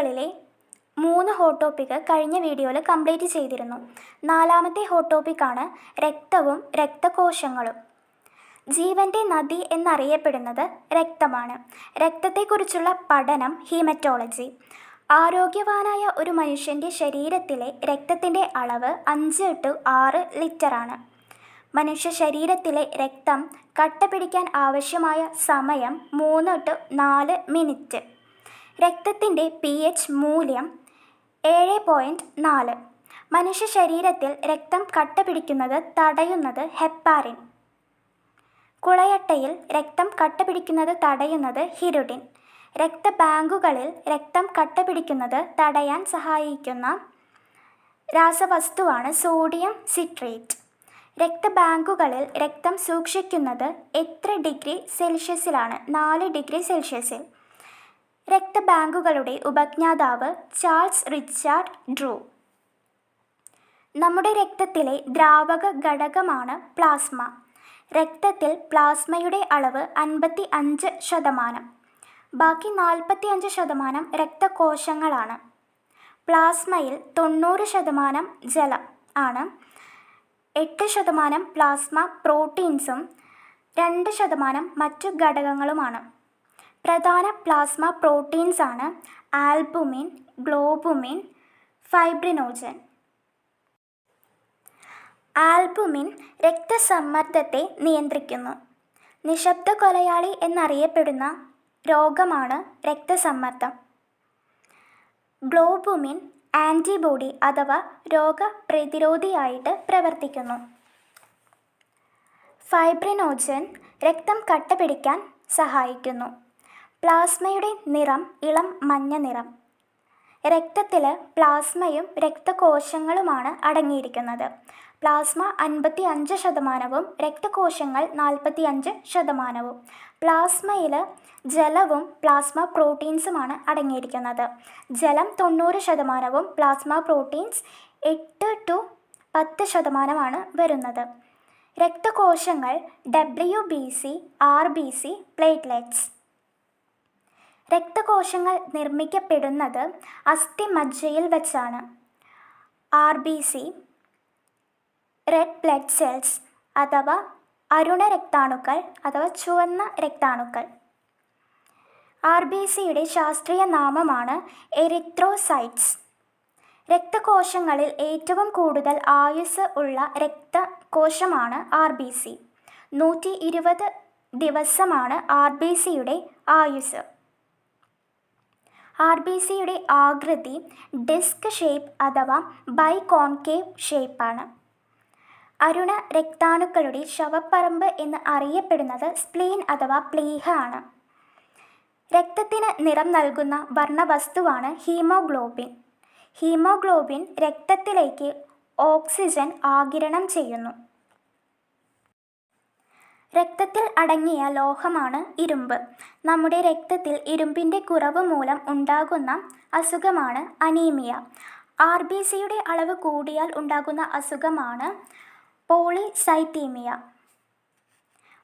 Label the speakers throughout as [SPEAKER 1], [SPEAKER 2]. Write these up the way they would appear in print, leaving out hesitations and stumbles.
[SPEAKER 1] ടോപ്പിക്കുകളിലെ 3 hot topic കഴിഞ്ഞ വീഡിയോയിൽ complete ചെയ്തിരുന്നു. 4-മത്തെ ഹോട്ട് ടോപ്പിക്കാണ് രക്തവും രക്തകോശങ്ങളും. ജീവൻ്റെ നദി എന്നറിയപ്പെടുന്നത് രക്തമാണ്. രക്തത്തെക്കുറിച്ചുള്ള പഠനം ഹീമറ്റോളജി. ആരോഗ്യവാനായ ഒരു മനുഷ്യൻ്റെ ശരീരത്തിലെ രക്തത്തിൻ്റെ അളവ് 5-6 ലിറ്ററാണ്. മനുഷ്യ ശരീരത്തിലെ രക്തം കട്ടപിടിക്കാൻ ആവശ്യമായ സമയം 3-4 മിനിറ്റ്. രക്തത്തിൻ്റെ pH മൂല്യം 7.4. മനുഷ്യ ശരീരത്തിൽ രക്തം കട്ടപിടിക്കുന്നത് തടയുന്നത് ഹെപ്പാരിൻ. കുളയട്ടയിൽ രക്തം കട്ടപിടിക്കുന്നത് തടയുന്നത് ഹിരുഡിൻ. രക്തബാങ്കുകളിൽ രക്തം കട്ടപിടിക്കുന്നത് തടയാൻ സഹായിക്കുന്ന രാസവസ്തുവാണ് സോഡിയം സിട്രേറ്റ്. രക്തബാങ്കുകളിൽ രക്തം സൂക്ഷിക്കുന്നത് എത്ര ഡിഗ്രി സെൽഷ്യസിലാണ്? 4 ഡിഗ്രി സെൽഷ്യസിൽ. രക്തബാങ്കുകളുടെ ഉപജ്ഞാതാവ് ചാൾസ് റിച്ചാർഡ് ഡ്രൂ. നമ്മുടെ രക്തത്തിലെ ദ്രാവക ഘടകമാണ് പ്ലാസ്മ. രക്തത്തിൽ പ്ലാസ്മയുടെ അളവ് 55%. ബാക്കി 45% രക്തകോശങ്ങളാണ്. പ്ലാസ്മയിൽ 90% ജലം ആണ്. 8% പ്ലാസ്മ പ്രോട്ടീൻസും 2% മറ്റു ഘടകങ്ങളുമാണ്. പ്രധാന പ്ലാസ്മ പ്രോട്ടീൻസാണ് ആൽബുമിൻ, ഗ്ലോബുമിൻ, ഫൈബ്രിനോജൻ. ആൽബുമിൻ രക്തസമ്മർദ്ദത്തെ നിയന്ത്രിക്കുന്നു. നിശബ്ദ കൊലയാളി എന്നറിയപ്പെടുന്ന രോഗമാണ് രക്തസമ്മർദ്ദം. ഗ്ലോബുമിൻ ആൻറ്റിബോഡി അഥവാ രോഗപ്രതിരോധിയായിട്ട് പ്രവർത്തിക്കുന്നു. ഫൈബ്രിനോജൻ രക്തം കട്ടപിടിക്കാൻ സഹായിക്കുന്നു. പ്ലാസ്മയുടെ നിറം ഇളം മഞ്ഞ നിറം. രക്തത്തിൽ പ്ലാസ്മയും രക്തകോശങ്ങളുമാണ് അടങ്ങിയിരിക്കുന്നത്. പ്ലാസ്മ 55%, രക്തകോശങ്ങൾ 45%. പ്ലാസ്മയിൽ ജലവും പ്ലാസ്മ പ്രോട്ടീൻസുമാണ് അടങ്ങിയിരിക്കുന്നത്. ജലം 90%, പ്ലാസ്മ പ്രോട്ടീൻസ് 8-10% വരുന്നത്. രക്തകോശങ്ങൾ WBC, RBC, പ്ലേറ്റ്ലെറ്റ്സ്. രക്തകോശങ്ങൾ നിർമ്മിക്കപ്പെടുന്നത് അസ്ഥിമജ്ജയിൽ വെച്ചാണ്. RBC, റെഡ് ബ്ലഡ് സെൽസ് അഥവാ അരുണരക്താണുക്കൾ അഥവാ ചുവന്ന രക്താണുക്കൾ. RBCയുടെ ശാസ്ത്രീയ നാമമാണ് എറിത്രോസൈറ്റ്സ്. രക്തകോശങ്ങളിൽ ഏറ്റവും കൂടുതൽ ആയുസ്സ് ഉള്ള രക്തകോശമാണ് RBC. 120 ദിവസമാണ് RBCയുടെ ആയുസ്സ്. RBCയുടെ ആകൃതി ഡിസ്ക് ഷേപ്പ് അഥവാ ബൈകോൺകേവ് ഷേപ്പാണ്. അരുണ രക്താണുക്കളുടെ ശവപ്പറമ്പ് എന്ന് അറിയപ്പെടുന്നത് സ്പ്ലീൻ അഥവാ പ്ലീഹ ആണ്. രക്തത്തിന് നിറം നൽകുന്ന വർണ്ണവസ്തുവാണ് ഹീമോഗ്ലോബിൻ. ഹീമോഗ്ലോബിൻ രക്തത്തിലേക്ക് ഓക്സിജൻ ആഗിരണം ചെയ്യുന്നു. രക്തത്തിൽ അടങ്ങിയ ലോഹമാണ് ഇരുമ്പ്. നമ്മുടെ രക്തത്തിൽ ഇരുമ്പിൻ്റെ കുറവ് മൂലം ഉണ്ടാകുന്ന അസുഖമാണ് അനീമിയ. RBCയുടെ അളവ് കൂടിയാൽ ഉണ്ടാകുന്ന അസുഖമാണ് പോളിസൈത്തീമിയ.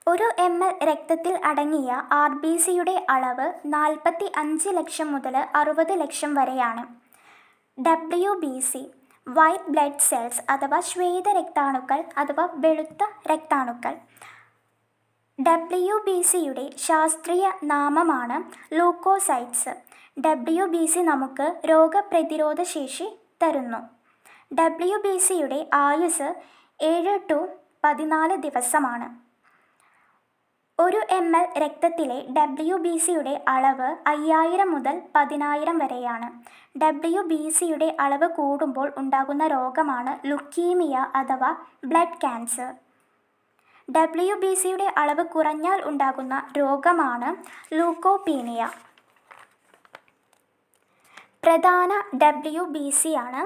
[SPEAKER 1] 1 ml രക്തത്തിൽ അടങ്ങിയ RBCയുടെ അളവ് 45 ലക്ഷം മുതൽ 60 ലക്ഷം വരെയാണ്. WBC, വൈറ്റ് ബ്ലഡ് സെൽസ് അഥവാ ശ്വേത രക്താണുക്കൾ അഥവാ വെളുത്ത രക്താണുക്കൾ. WBCയുടെ ശാസ്ത്രീയ നാമമാണ് ലൂക്കോസൈറ്റ്സ്. WBC നമുക്ക് രോഗപ്രതിരോധ ശേഷി തരുന്നു. WBCയുടെ ആയുസ് 7-14 ദിവസമാണ്. 1 ml രക്തത്തിലെ WBCയുടെ അളവ് 5000 മുതൽ 10000 വരെയാണ്. WBCയുടെ അളവ് കൂടുമ്പോൾ ഉണ്ടാകുന്ന രോഗമാണ് ലുക്കീമിയ അഥവാ ബ്ലഡ് ക്യാൻസർ. WBCയുടെ അളവ് കുറഞ്ഞാൽ ഉണ്ടാകുന്ന രോഗമാണ് ലൂക്കോപീനിയ. പ്രധാന WBCയാണ്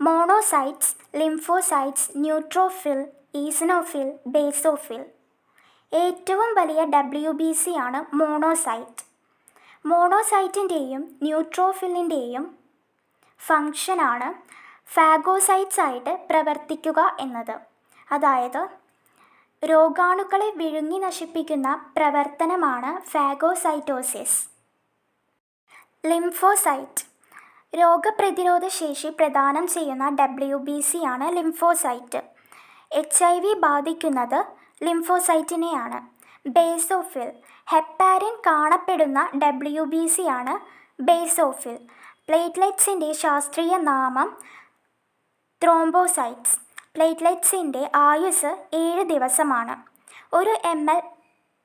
[SPEAKER 1] monocytes, lymphocytes, neutrophil, eosinophil, basophil. ഏറ്റവും വലിയ WBCയാണ് മോണോസൈറ്റ്. മോണോസൈറ്റിൻ്റെയും ന്യൂട്രോഫിലിൻ്റെയും ഫങ്ഷനാണ് ഫാഗോസൈറ്റ്സ് ആയിട്ട് പ്രവർത്തിക്കുക എന്നത്. അതായത് രോഗാണുക്കളെ വിഴുങ്ങി നശിപ്പിക്കുന്ന പ്രവർത്തനമാണ് ഫാഗോസൈറ്റോസിസ്. ലിംഫോസൈറ്റ് രോഗപ്രതിരോധ ശേഷി പ്രദാനം ചെയ്യുന്ന WBC ആണ് ലിംഫോസൈറ്റ്. HIV ബാധിക്കുന്നത് ലിംഫോസൈറ്റിനെയാണ്. ബേസോഫിൽ. ഹെപ്പാരിൻ കാണപ്പെടുന്ന WBC ആണ് ബേസോഫിൽ. പ്ലേറ്റ്ലെറ്റ്സിൻ്റെ ശാസ്ത്രീയ നാമം ത്രോംബോസൈറ്റ്സ്. പ്ലേറ്റ്ലെറ്റ്സിൻ്റെ ആയുസ്സ് 7 ദിവസമാണ്. 1 ml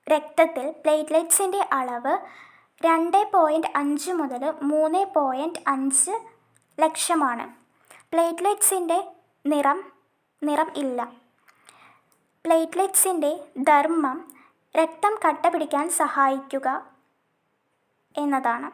[SPEAKER 1] രക്തത്തിൽ പ്ലേറ്റ്ലെറ്റ്സിൻ്റെ അളവ് 2.5 മുതൽ 3.5 ലക്ഷമാണ്. പ്ലേറ്റ്ലെറ്റ്സിൻ്റെ നിറം ഇല്ല. പ്ലേറ്റ്ലെറ്റ്സിൻ്റെ ധർമ്മം രക്തം കട്ടപിടിക്കാൻ സഹായിക്കുക എന്നതാണ്.